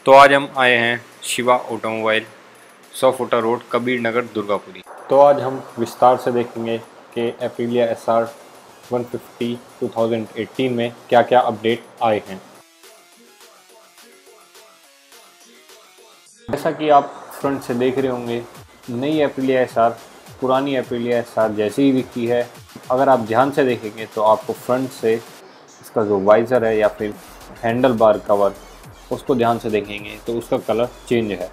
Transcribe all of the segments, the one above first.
तो आज हम आए हैं शिवा ऑटोमोबाइल 100 फुटा रोड कबीर नगर दुर्गापुरी। तो आज हम विस्तार से देखेंगे कि एप्रिलिया SR 150 2018 में क्या क्या अपडेट आए हैं। जैसा कि आप फ्रंट से देख रहे होंगे, नई एप्रिलिया SR पुरानी एप्रिलिया SR जैसी ही दिखती है। अगर आप ध्यान से देखेंगे तो आपको फ्रंट से इसका जो वाइज़र है या फिर हैंडल बार कवर, उसको ध्यान से देखेंगे तो उसका कलर चेंज है।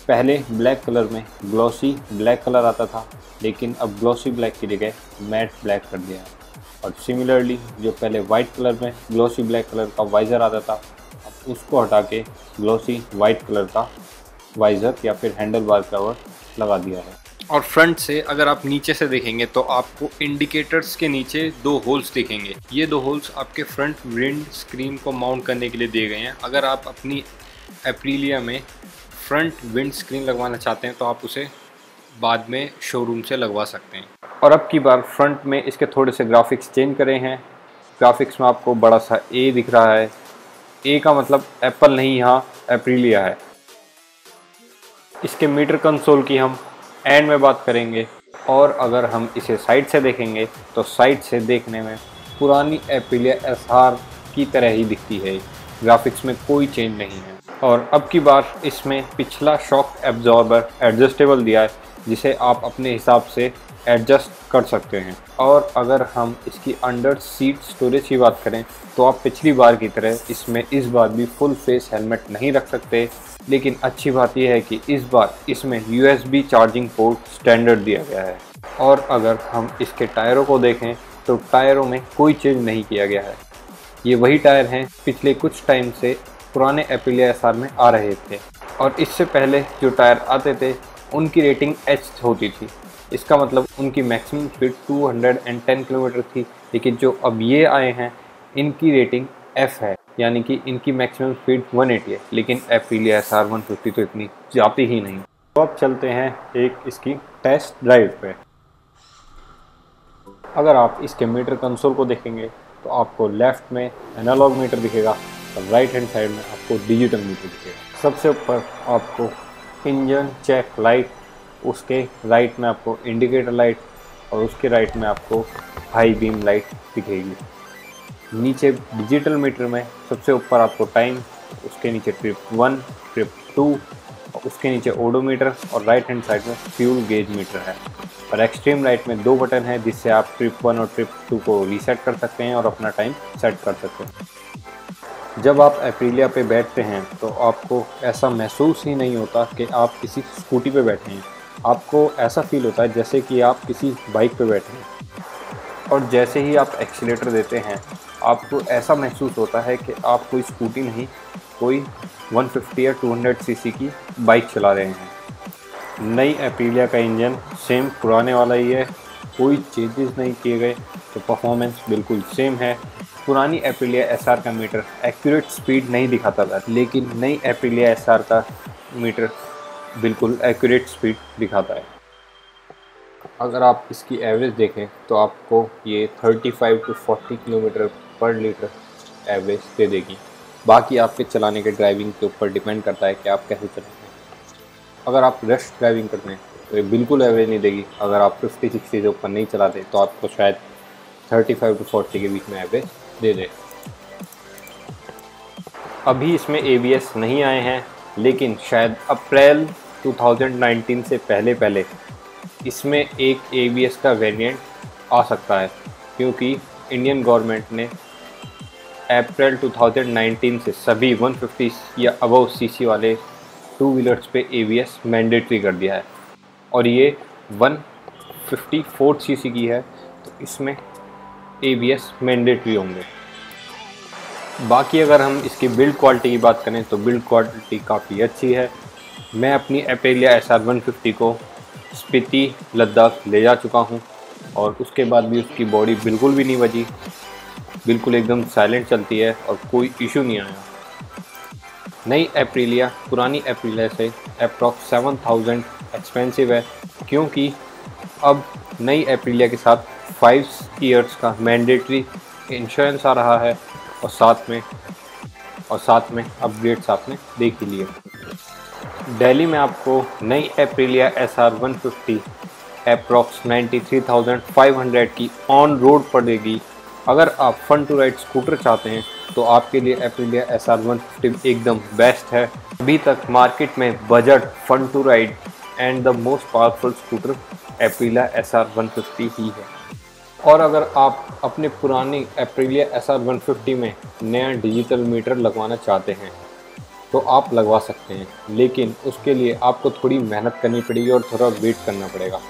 पहले ब्लैक कलर में ग्लॉसी ब्लैक कलर आता था, लेकिन अब ग्लॉसी ब्लैक की जगह मैट ब्लैक कर दिया है। और सिमिलरली जो पहले वाइट कलर में ग्लॉसी ब्लैक कलर का वाइज़र आता था, अब उसको हटा के ग्लॉसी वाइट कलर का वाइज़र या फिर हैंडल बार कवर लगा दिया है। और फ्रंट से अगर आप नीचे से देखेंगे तो आपको इंडिकेटर्स के नीचे दो होल्स दिखेंगे। ये दो होल्स आपके फ्रंट विंड स्क्रीन को माउंट करने के लिए दिए गए हैं। अगर आप अपनी एप्रिलिया में फ्रंट विंड स्क्रीन लगवाना चाहते हैं तो आप उसे बाद में शोरूम से लगवा सकते हैं। और अब की बार फ्रंट में इसके थोड़े से ग्राफिक्स चेंज करे हैं। ग्राफिक्स में आपको बड़ा सा ए दिख रहा है। ए का मतलब एप्पल नहीं, यहाँ एप्रिलिया है। इसके मीटर कंसोल की हम एंड में बात करेंगे। और अगर हम इसे साइड से देखेंगे तो साइड से देखने में पुरानी एप्रिलिया SR की तरह ही दिखती है। ग्राफिक्स में कोई चेंज नहीं है। और अब की बार इसमें पिछला शॉक एब्जॉर्बर एडजस्टेबल दिया है, जिसे आप अपने हिसाब से एडजस्ट कर सकते हैं। और अगर हम इसकी अंडर सीट स्टोरेज की बात करें तो आप पिछली बार की तरह इसमें इस बार भी फुल फेस हेलमेट नहीं रख सकते। लेकिन अच्छी बात यह है कि इस बार इसमें USB चार्जिंग पोर्ट स्टैंडर्ड दिया गया है। और अगर हम इसके टायरों को देखें तो टायरों में कोई चेंज नहीं किया गया है। ये वही टायर हैं पिछले कुछ टाइम से पुराने एप्रिलिया SR में आ रहे थे। और इससे पहले जो टायर आते थे उनकी रेटिंग H होती थी। इसका मतलब उनकी मैक्सिमम स्पीड 210 किलोमीटर थी। लेकिन जो अब ये आए हैं इनकी रेटिंग F है, यानी कि इनकी मैक्सिमम स्पीड 180 है। लेकिन एप्रिलिया SR 150 तो इतनी जाती ही नहीं। तो अब चलते हैं एक इसकी टेस्ट ड्राइव पे। अगर आप इसके मीटर कंसोल को देखेंगे तो आपको लेफ्ट में एनालॉग मीटर दिखेगा और राइट हैंड साइड में आपको डिजिटल मीटर दिखेगा। सबसे ऊपर आपको इंजन चेक लाइट, उसके राइट में आपको इंडिकेटर लाइट और उसके राइट में आपको हाई बीम लाइट दिखेगी। नीचे डिजिटल मीटर में सबसे ऊपर आपको टाइम, उसके नीचे ट्रिप 1, ट्रिप 2 और उसके नीचे ओडोमीटर और राइट हैंड साइड में फ्यूल गेज मीटर है। और एक्सट्रीम राइट में 2 बटन है जिससे आप ट्रिप 1 और ट्रिप 2 को रीसेट कर सकते हैं और अपना टाइम सेट कर सकते हैं। जब आप एप्रिलिया पे बैठते हैं तो आपको ऐसा महसूस ही नहीं होता कि आप किसी स्कूटी पे बैठे हैं। आपको ऐसा फील होता है जैसे कि आप किसी बाइक पे बैठे हैं। और जैसे ही आप एक्सीलेटर देते हैं आपको ऐसा महसूस होता है कि आप कोई स्कूटी नहीं, कोई 150 या 200 सीसी की बाइक चला रहे हैं। नई एप्रिलिया का इंजन सेम पुराने वाला ही है, कोई चेंजेस नहीं किए गए, तो परफॉर्मेंस बिल्कुल सेम है। पुरानी एप्रिलिया SR का मीटर एक्यूरेट स्पीड नहीं दिखाता था, लेकिन नई एप्रिलिया SR का मीटर बिल्कुल एक्यूरेट स्पीड दिखाता है। अगर आप इसकी एवरेज देखें तो आपको ये 35 to 40 किलोमीटर पर लीटर एवरेज दे देगी। बाकी आपके चलाने के ड्राइविंग के ऊपर डिपेंड करता है कि आप कैसे चलाते हैं। अगर आप रश ड्राइविंग करते हैं तो ये बिल्कुल एवरेज नहीं देगी। अगर आप 50-60 से ऊपर नहीं चलाते तो आपको शायद 35 to 40 के बीच में एवरेज दे दे। अभी इसमें ABS नहीं आए हैं, लेकिन शायद अप्रैल 2019 से पहले इसमें एक ABS का वेरिएंट आ सकता है, क्योंकि इंडियन गवर्नमेंट ने अप्रैल 2019 से सभी 150 या अबव सीसी वाले 2 व्हीलर्स पे ABS मैंडेटरी कर दिया है। और ये 154 सीसी की है तो इसमें ABS मैंडेटरी होंगे। बाकी अगर हम इसकी बिल्ड क्वालिटी की बात करें तो बिल्ड क्वालिटी काफ़ी अच्छी है। मैं अपनी एप्रिलिया SR 150 को स्पीति लद्दाख ले जा चुका हूं और उसके बाद भी उसकी बॉडी बिल्कुल भी नहीं बजी, बिल्कुल एकदम साइलेंट चलती है और कोई इशू नहीं आया। नई एप्रिलिया पुरानी एप्रिलिया से अप्रॉक्स 7000 एक्सपेंसिव है, क्योंकि अब नई एप्रिलिया के साथ 5 ईयर्स का मैंडेटरी इंश्योरेंस आ रहा है और साथ में और साथ में अपग्रेड्स आपने देख ही लिए। दिल्ली में आपको नई एप्रिलिया SR 150 अप्रॉक्स 93,500 की ऑन रोड पड़ेगी। अगर आप फन टू राइड स्कूटर चाहते हैं तो आपके लिए एप्रिलिया SR 150 एकदम बेस्ट है। अभी तक मार्केट में budget fun to ride and the most powerful scooter Aprilia SR 150 ही है। और अगर आप अपने पुरानी एप्रिलिया SR 150 में नया डिजिटल मीटर लगवाना चाहते हैं तो आप लगवा सकते हैं, लेकिन उसके लिए आपको थोड़ी मेहनत करनी पड़ेगी और थोड़ा वेट करना पड़ेगा।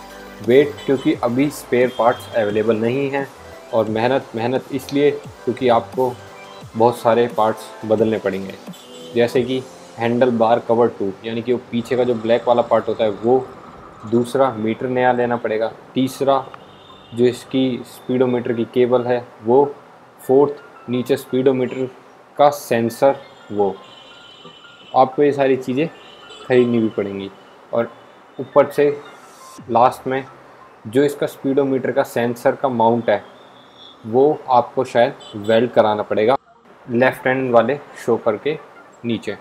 वेट क्योंकि अभी स्पेयर पार्ट्स अवेलेबल नहीं हैं, और मेहनत इसलिए क्योंकि आपको बहुत सारे पार्ट्स बदलने पड़ेंगे, जैसे कि हैंडल बार कवर टूथ, यानी कि वो पीछे का जो ब्लैक वाला पार्ट होता है वो, दूसरा मीटर नया लेना पड़ेगा, तीसरा जो इसकी स्पीडोमीटर की केबल है वो, फोर्थ नीचे स्पीडोमीटर का सेंसर वो, आपको ये सारी चीज़ें खरीदनी भी पड़ेंगी। और ऊपर से लास्ट में जो इसका स्पीडोमीटर का सेंसर का माउंट है वो आपको शायद वेल्ड कराना पड़ेगा लेफ़्ट हैंड वाले शॉकर के नीचे।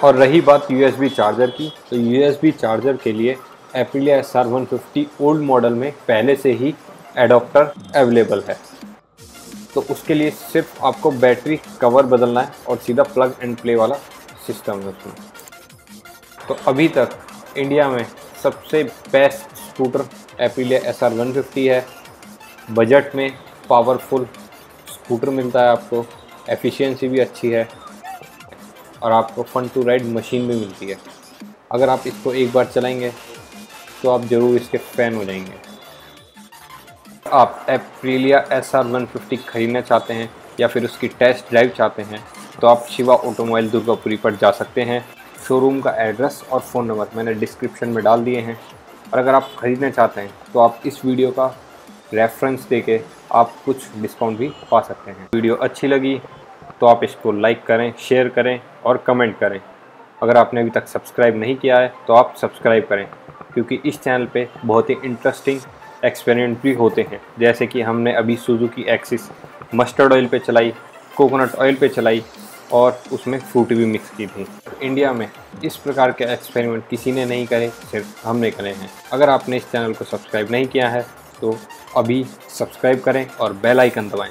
और रही बात USB चार्जर की, तो USB चार्जर के लिए एप्रिलिया SR 150 ओल्ड मॉडल में पहले से ही एडाप्टर अवेलेबल है, तो उसके लिए सिर्फ आपको बैटरी कवर बदलना है और सीधा प्लग एंड प्ले वाला सिस्टम है उसमें। तो अभी तक इंडिया में सबसे बेस्ट स्कूटर एप्रिलिया SR 150 है। बजट में पावरफुल स्कूटर मिलता है आपको, एफिशिएंसी भी अच्छी है और आपको फन टू राइड मशीन भी मिलती है। अगर आप इसको एक बार चलाएंगे तो आप ज़रूर इसके फ़ैन हो जाएंगे। आप एप्रिलिया SR 150 खरीदना चाहते हैं या फिर उसकी टेस्ट ड्राइव चाहते हैं तो आप शिवा ऑटोमोबाइल दुर्गापुरी पर जा सकते हैं। शोरूम का एड्रेस और फ़ोन नंबर मैंने डिस्क्रिप्शन में डाल दिए हैं। और अगर आप ख़रीदना चाहते हैं तो आप इस वीडियो का रेफरेंस देके आप कुछ डिस्काउंट भी पा सकते हैं। वीडियो अच्छी लगी तो आप इसको लाइक करें, शेयर करें और कमेंट करें। अगर आपने अभी तक सब्सक्राइब नहीं किया है तो आप सब्सक्राइब करें, क्योंकि इस चैनल पे बहुत ही इंटरेस्टिंग एक्सपेरिमेंट भी होते हैं। जैसे कि हमने अभी सुजुकी एक्सिस मस्टर्ड ऑयल पे चलाई, कोकोनट ऑयल पे चलाई और उसमें फ्रूटी भी मिक्स की थी। इंडिया में इस प्रकार के एक्सपेरिमेंट किसी ने नहीं करे, सिर्फ हमने करे हैं। अगर आपने इस चैनल को सब्सक्राइब नहीं किया है तो अभी सब्सक्राइब करें और बेल आइकन दबाएं।